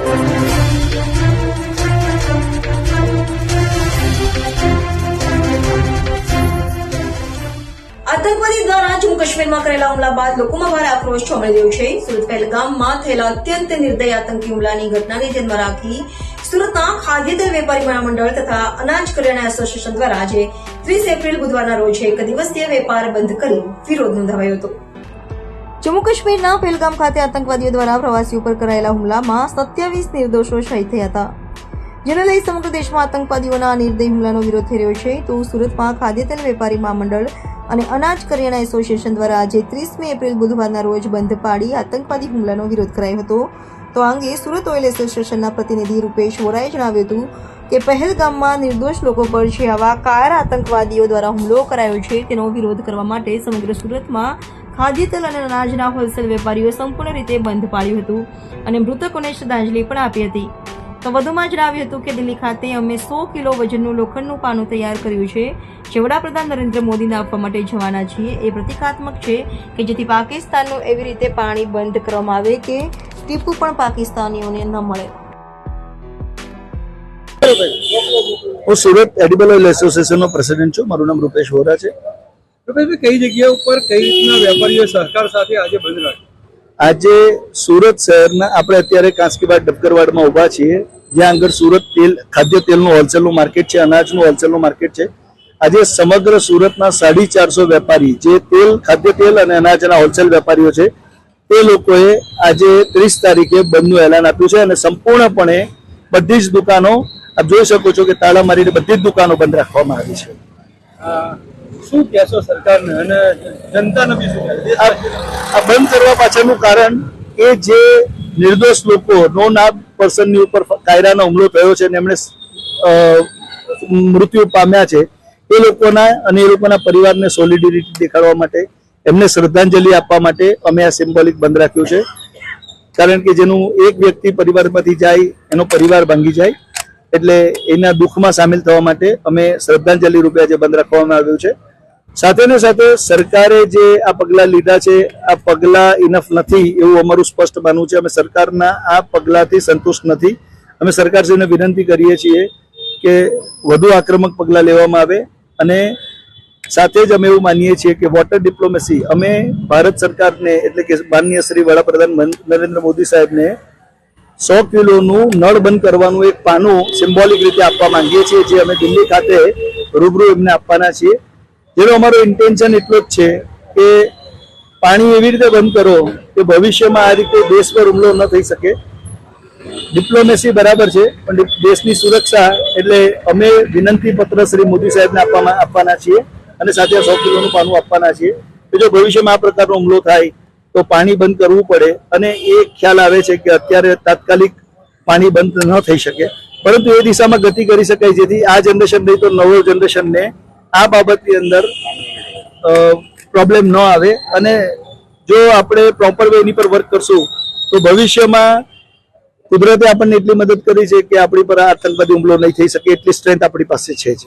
આતંકવાદી દ્વારા જમ્મુ કાશ્મીરમાં કરેલા હુમલા બાદ લોકોમાં ભારે આક્રોશ જોવા મળી રહ્યો છે। સુરત પહેલગામમાં થયેલા અત્યંત નિર્દય આતંકી હુમલાની ઘટનાને ધ્યાનમાં રાખી સુરતના ખાદ્ય તેલ વેપારી મહામંડળ તથા અનાજ કરિયાણા એસોસિએશન દ્વારા આજે 30 એપ્રિલ બુધવારના રોજ એક દિવસીય વેપાર બંધ કરી વિરોધ નોંધાવ્યો હતો। જમ્મુ કાશ્મીરના પહેલગામ ખાતે આતંકવાદીઓ દ્વારા પ્રવાસીઓ પર કરાયેલા હુમલામાં 27 નિર્દોષો શહીદ થયા હતા, જેને લઈ સમગ્ર દેશમાં આતંકવાદીઓના નિર્દય હુમલાનો વિરોધ થઈ રહ્યો છે। તો સુરતમાં ખાદ્ય તેલ વેપારી મહામંડળ અને અનાજ કરિયાણા એસોસિએશન દ્વારા આજે 30 એપ્રિલ બુધવારના રોજ બંધ પાડી આતંકવાદી હુમલાનો વિરોધ કરાયો હતો। તો આ અંગે સુરત ઓઇલ એસોસિએશનના પ્રતિનિધિ રૂપેશ વોરાએ જણાવ્યું હતું કે પહેલગામમાં નિર્દોષ લોકો પર જે આવા કાયર આતંકવાદીઓ દ્વારા હુમલો કરાયો છે તેનો વિરોધ કરવા માટે સમગ્ર સુરતમાં ખાદ્ય તેલ અને અનાજના હોલસેલ વેપારીઓ સંપૂર્ણ રીતે બંધ પાડ્યું હતું અને મૃતકોને શ્રદ્ધાંજલિ પણ આપી હતી। તો વધુમાં જણાવ્યું હતું કે દિલ્હી ખાતે અમે 100 કિલો વજનનું લોખંડનું પાનું તૈયાર કર્યું છે, જે વડાપ્રધાન નરેન્દ્ર મોદીને આપવા માટે જવાના છીએ। એ પ્રતિકાત્મક છે કે જેથી પાકિસ્તાનનું એવી રીતે પાણી બંધ કરવામાં આવે કે ટીપુ પણ પાકિસ્તાનીઓને ન મળે। હું સુરત એડિબલ ઓઇલ એસોસિએશનનો પ્રેસિડેન્ટ છું। મારું નામ રૂપેશ વોરા છે। રૂપેશભાઈ, કઈ જગ્યા ઉપર કઈ રીતના વેપારીઓ સહકાર સાથે આજે બંધ રાખ્યો? આજે સુરત શહેરના આપણે અત્યારે કાંસકીબાગ ડબકરવાડમાં ઊભા છીએ, જ્યાં આગળ સુરત તેલ ખાદ્ય તેલનું હોલસેલનું માર્કેટ છે, અનાજનું હોલસેલનું માર્કેટ છે। આજે સમગ્ર સુરતના 450 વેપારી જે તેલ ખાદ્ય તેલ અને અનાજના હોલસેલ વેપારીઓ છે તે લોકોએ આજે 30 તારીખે બંધનું એલાન આપ્યું છે અને સંપૂર્ણપણે બધી જ દુકાનો આપ જોઈ શકો છો કે તાળા મારીને બધી જ દુકાનો બંધ રાખવામાં આવી છે। શું કહેશો સરકારને અને જનતાને બી શું કહેશો? આ બંધ કરવા પાછળનું કારણ કે જે નિર્દોષ લોકો નો નામ પર્સનની ઉપર કાયરાનો હુમલો થયો છે અને એમણે મૃત્યુ પામ્યા છે એ લોકોના અને એ લોકોના પરિવારને સોલિડરિટી દેખાડવા માટે, એમને શ્રદ્ધાંજલિ આપવા માટે અમે આ સિમ્બોલિક બંધ રાખ્યું છે। કારણ કે જેનું એક વ્યક્તિ પરિવારમાંથી જાય એનો પરિવાર ભાંગી જાય, એટલે એના દુઃખમાં સામેલ થવા માટે અમે શ્રદ્ધાંજલિ રૂપે આજે બંધ રાખવામાં આવ્યું છે। સાથે ને સાથે સરકારે જે આ પગલાં લીધા છે આ પગલાં ઇનફ નથી એવું અમારું સ્પષ્ટ માનવું છે। અમે સરકારના આ પગલાંથી સંતુષ્ટ નથી। અમે સરકારશ્રીને વિનંતી કરીએ છીએ કે વધુ આક્રમક પગલાં લેવામાં આવે અને સાથે જ અમે એવું માનીએ છીએ કે વોટર ડિપ્લોમેસી અમે ભારત સરકારને એટલે કે માનનીય શ્રી વડાપ્રધાન નરેન્દ્ર મોદી સાહેબને 100 કિલોનું નળ બંધ કરવાનું એક પાનું સિમ્બોલિક રીતે આપવા માંગીએ છીએ, જે અમે દિલ્હી ખાતે રૂબરૂ એમને આપવાના છીએ। જેનો અમારો ઇન્ટેન્શન એટલો જ છે કે પાણી એવી રીતે બંધ કરો કે ભવિષ્યમાં આ રીતે દેશ પર હુમલો ન થઈ શકે। ડિપ્લોમેસી બરાબર છે, પણ દેશની સુરક્ષા એટલે અમે વિનંતી પત્ર શ્રી મોદી સાહેબને આપવાના છીએ અને સાથે 100 કિલોનું પાનું આપવાના છીએ કે જો ભવિષ્યમાં આ પ્રકારનો હુમલો થાય તો પાણી બંધ કરવું પડે। અને એ ખ્યાલ આવે છે કે અત્યારે તાત્કાલિક પાણી બંધ ન થઈ શકે, પરંતુ એ દિશામાં ગતિ કરી શકાય જેથી આ જનરેશન નહીં તો નવો જનરેશનને આ બાબતની અંદર પ્રોબ્લેમ ન આવે। અને જો આપણે પ્રોપર વે એની પર વર્ક કરશું તો ભવિષ્યમાં કુદરતે આપણને એટલી મદદ કરી છે કે આપણી પર આતંકવાદી હુમલો નહીં થઈ શકે એટલી સ્ટ્રેન્થ આપણી પાસે છે જ।